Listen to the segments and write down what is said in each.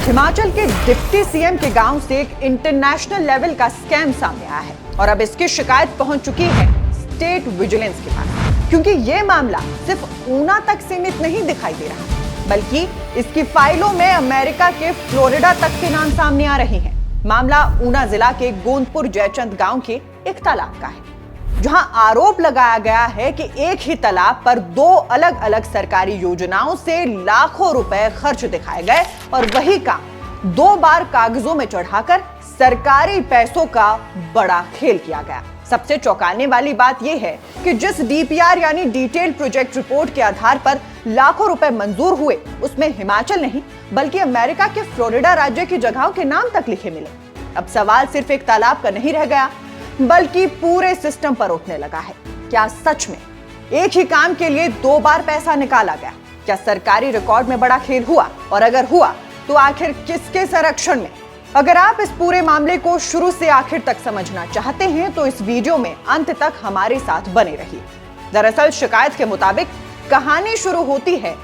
हिमाचल के deputy CM के गांव से एक इंटरनेशनल लेवल का स्कैम सामने आया है और अब इसकी शिकायत पहुंच चुकी है स्टेट विजिलेंस के पास, क्योंकि ये मामला सिर्फ ऊना तक सीमित नहीं दिखाई दे रहा, बल्कि इसकी फाइलों में अमेरिका के फ्लोरिडा तक के नाम सामने आ रहे हैं। मामला ऊना जिला के गोंदपुर जयचंद गांव के एक तालाब का है, जहां आरोप लगाया गया है कि एक ही तालाब पर 2 अलग अलग सरकारी योजनाओं से लाखों रुपए खर्च दिखाए गए और वही काम 2 बार कागजों में चढ़ाकर सरकारी पैसों का बड़ा खेल किया गया। सबसे चौंकाने वाली बात यह है कि जिस डीपीआर यानी डिटेल्ड प्रोजेक्ट रिपोर्ट के आधार पर लाखों रुपए मंजूर हुए, उसमें हिमाचल नहीं बल्कि अमेरिका के फ्लोरिडा राज्य की जगहों के नाम तक लिखे मिले। अब सवाल सिर्फ एक तालाब का नहीं रह गया, बल्कि पूरे सिस्टम पर उठने लगा है। क्या सच में एक ही काम के लिए 2 बार पैसा निकाला गया? क्या सरकारी रिकॉर्ड में बड़ा खेल हुआ? और अगर हुआ तो आखिर किसके संरक्षण में? अगर आप इस पूरे मामले को शुरू से आखिर तक समझना चाहते हैं तो इस वीडियो में अंत तक हमारे साथ बने रहिए। दरअसल शिकायत के मुताबिक कहानी शुरू होती है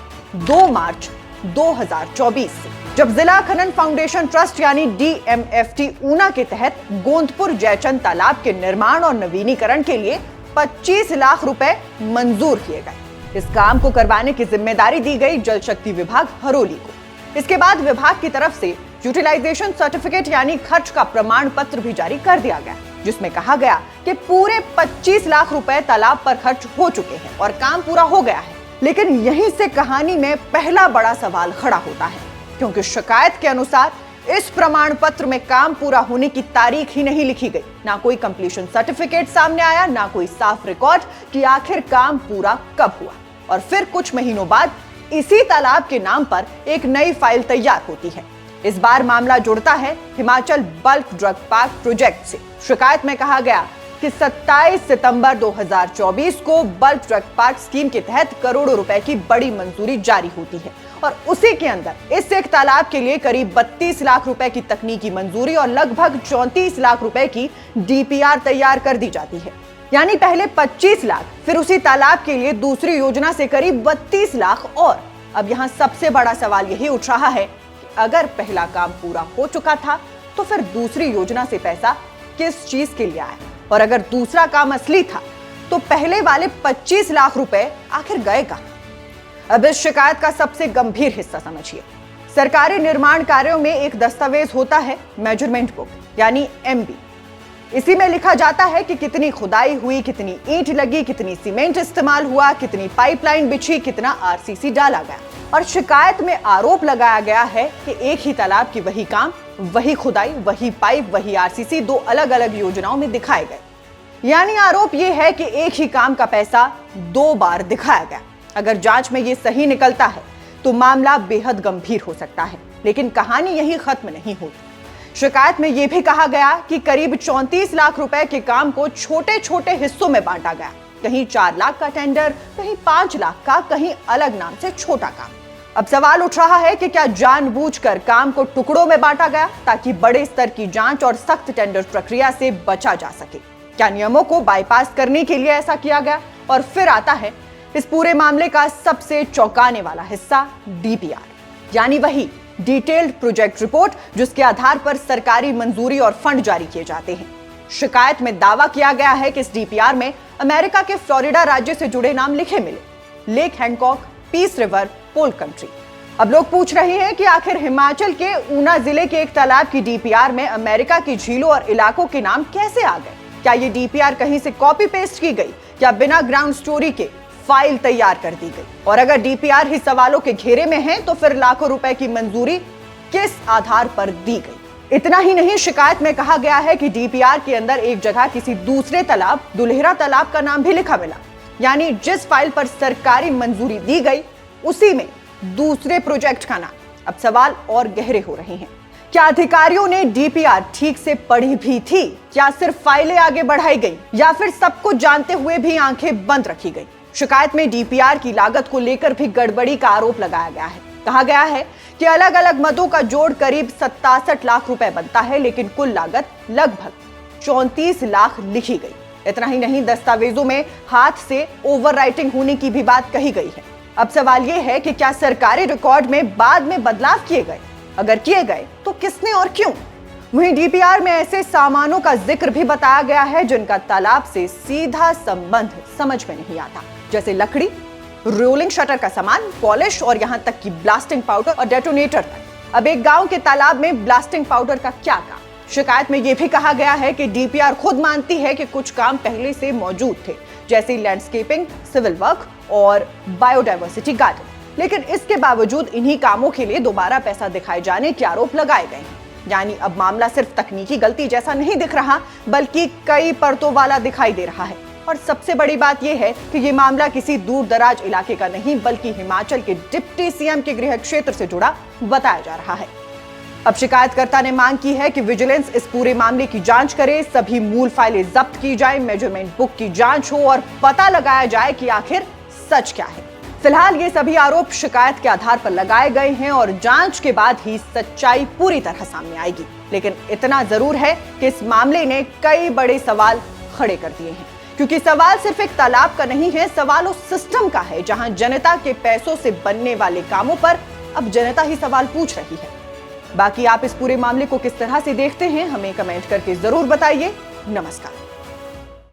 2 मार्च 2024 से, जब जिला खनन फाउंडेशन ट्रस्ट यानी DMFT ऊना के तहत गोंदपुर जयचंद तालाब के निर्माण और नवीनीकरण के लिए 25 लाख रुपए मंजूर किए गए। इस काम को करवाने की जिम्मेदारी दी गई जल शक्ति विभाग हरोली को। इसके बाद विभाग की तरफ से यूटिलाइजेशन सर्टिफिकेट यानी खर्च का प्रमाण पत्र भी जारी कर दिया गया, जिसमें कहा गया कि पूरे 25 लाख रुपए तालाब पर खर्च हो चुके हैं और काम पूरा हो गया है। लेकिन यहीं से कहानी में पहला बड़ा सवाल खड़ा होता है, क्योंकि शिकायत के अनुसार इस प्रमाण पत्र में काम पूरा होने की तारीख ही नहीं लिखी गई। ना कोई कंप्लीशन सर्टिफिकेट सामने आया, ना कोई साफ रिकॉर्ड कि आखिर काम पूरा कब हुआ। और फिर कुछ महीनों बाद इसी तालाब के नाम पर एक नई फाइल तैयार होती है। इस बार मामला जुड़ता है Himachal bulk drug park project से। शिकायत में कहा गया कि 27 सितंबर 2024 को बल्क ड्रग पार्क स्कीम के तहत करोड़ों रुपए की बड़ी मंजूरी जारी होती है और उसी के अंदर इस एक तालाब के लिए करीब 32 लाख रुपए की तकनीकी मंजूरी और लगभग 34 लाख रुपए की डीपीआर तैयार कर दी जाती है। यानी पहले 25 लाख, फिर उसी तालाब के लिए दूसरी योजना से करीब 32 लाख। और अब यहाँ सबसे बड़ा सवाल यही उठ रहा है कि अगर पहला काम पूरा हो चुका था तो फिर दूसरी योजना से पैसा किस चीज के लिए आया? और अगर दूसरा काम असली था तो पहले वाले 25 लाख रुपए आखिर गए कहां? अब इस शिकायत का सबसे गंभीर हिस्सा समझिए। सरकारी निर्माण कार्यों में एक दस्तावेज होता है मेजरमेंट बुक यानी MB। इसी में लिखा जाता है कि कितनी खुदाई हुई, कितनी ईंट लगी, कितनी सीमेंट इस्तेमाल हुआ, कितनी पाइपलाइन बिछी, कितना RCC डाला गया। और शिकायत में आरोप लगाया गया है कि एक ही तालाब की वही काम, वही खुदाई, वही पाइप, वही RCC 2 अलग अलग योजनाओं में दिखाए गए। यानी आरोप यह है कि एक ही काम का पैसा 2 बार दिखाया गया। अगर जांच में ये सही निकलता है तो मामला बेहद गंभीर हो सकता है, लेकिन कहानी यही खत्म नहीं होती। शिकायत में यह भी कहा गया कि करीब 34 लाख रुपए के काम को छोटे छोटे हिस्सों में बांटा गया। कहीं 4 लाख का टेंडर, कहीं 5 लाख का, कहीं अलग नाम से छोटा काम। अब सवाल उठ रहा है कि क्या जानबूझकर काम को टुकड़ों में बांटा गया ताकि बड़े स्तर की जांच और सख्त टेंडर प्रक्रिया से बचा जा सके? क्या नियमों को बाईपास करने के लिए ऐसा किया गया? और फिर आता है इस पूरे मामले का सबसे चौंकाने वाला हिस्सा, डीपीआर यानी वही डिटेल्ड प्रोजेक्ट रिपोर्ट जिसके आधार पर सरकारी मंजूरी और फंड जारी किए जाते हैं। शिकायत में दावा किया गया है कि इस डीपीआर में अमेरिका के फ्लोरिडा राज्य से जुड़े नाम लिखे मिले, लेक हैंकॉक, पीस रिवर, पोल कंट्री। अब लोग पूछ रहे हैं कि आखिर हिमाचल के ऊना जिले के एक तालाब की डीपीआर में अमेरिका की झीलों और इलाकों के नाम कैसे आ गए? क्या ये डीपीआर कहीं से कॉपी पेस्ट की गई या बिना ग्राउंड स्टोरी के फाइल तैयार कर दी गई? और अगर डीपीआर ही सवालों के घेरे में है तो फिर लाखों रुपए की मंजूरी किस आधार पर दी गई? इतना ही नहीं, शिकायत में कहा गया है कि डीपीआर के अंदर एक जगह किसी दूसरे तालाब, दुल्हेरा तालाब का नाम भी लिखा मिला। यानी जिस फाइल पर सरकारी मंजूरी दी गई उसी में दूसरे प्रोजेक्ट का नाम। अब सवाल और गहरे हो रहे हैं। क्या अधिकारियों ने डीपीआर ठीक से पढ़ी भी थी? क्या सिर्फ फाइलें आगे बढ़ाई गई या फिर सब कुछ जानते हुए भी आंखें बंद रखी गई? शिकायत में डीपीआर की लागत को लेकर भी गड़बड़ी का आरोप लगाया गया है। कहा गया है कि अलग अलग मदों का जोड़ करीब 67 लाख रुपए बनता है, लेकिन कुल लागत लगभग 34 लाख लिखी गई। इतना ही नहीं, दस्तावेजों में हाथ से ओवरराइटिंग होने की भी बात कही गई है। अब सवाल यह है कि क्या सरकारी रिकॉर्ड में बाद में बदलाव किए गए? अगर किए गए तो किसने और क्यों? वहीं डीपीआर में ऐसे सामानों का जिक्र भी बताया गया है जिनका तालाब से सीधा संबंध समझ में नहीं आता, जैसे लकड़ी, रोलिंग शटर का सामान, पॉलिश और यहां तक कि ब्लास्टिंग पाउडर और डेटोनेटर तक। अब एक गांव के तालाब में ब्लास्टिंग पाउडर का क्या काम? शिकायत में यह भी कहा गया है कि डीपीआर खुद मानती है कि कुछ काम पहले से मौजूद थे, जैसे लैंडस्केपिंग, सिविल वर्क और बायोडायवर्सिटी गार्डन, लेकिन इसके बावजूद इन्हीं कामों के लिए दोबारा पैसा दिखाए जाने के आरोप लगाए गए हैं। यानी अब मामला सिर्फ तकनीकी गलती जैसा नहीं दिख रहा, बल्कि कई परतों वाला दिखाई दे रहा है। और सबसे बड़ी बात यह है कि यह मामला किसी दूर दराज इलाके का नहीं, बल्कि हिमाचल के डिप्टी सीएम के गृह क्षेत्र से जुड़ा बताया जा रहा है। अब शिकायतकर्ता ने मांग की है कि विजिलेंस इस पूरे मामले की जांच करे, सभी मूल फाइलें जब्त की जाए, मेजरमेंट बुक की जांच हो और पता लगाया जाए कि आखिर सच क्या है। फिलहाल ये सभी आरोप शिकायत के आधार पर लगाए गए हैं और जांच के बाद ही सच्चाई पूरी तरह सामने आएगी। लेकिन इतना जरूर है कि इस मामले ने कई बड़े सवाल खड़े कर दिए हैं, क्योंकि सवाल सिर्फ एक तालाब का नहीं है, सवाल उस सिस्टम का है जहां जनता के पैसों से बनने वाले कामों पर अब जनता ही सवाल पूछ रही है। बाकी आप इस पूरे मामले को किस तरह से देखते हैं, हमें कमेंट करके जरूर बताइए। नमस्कार।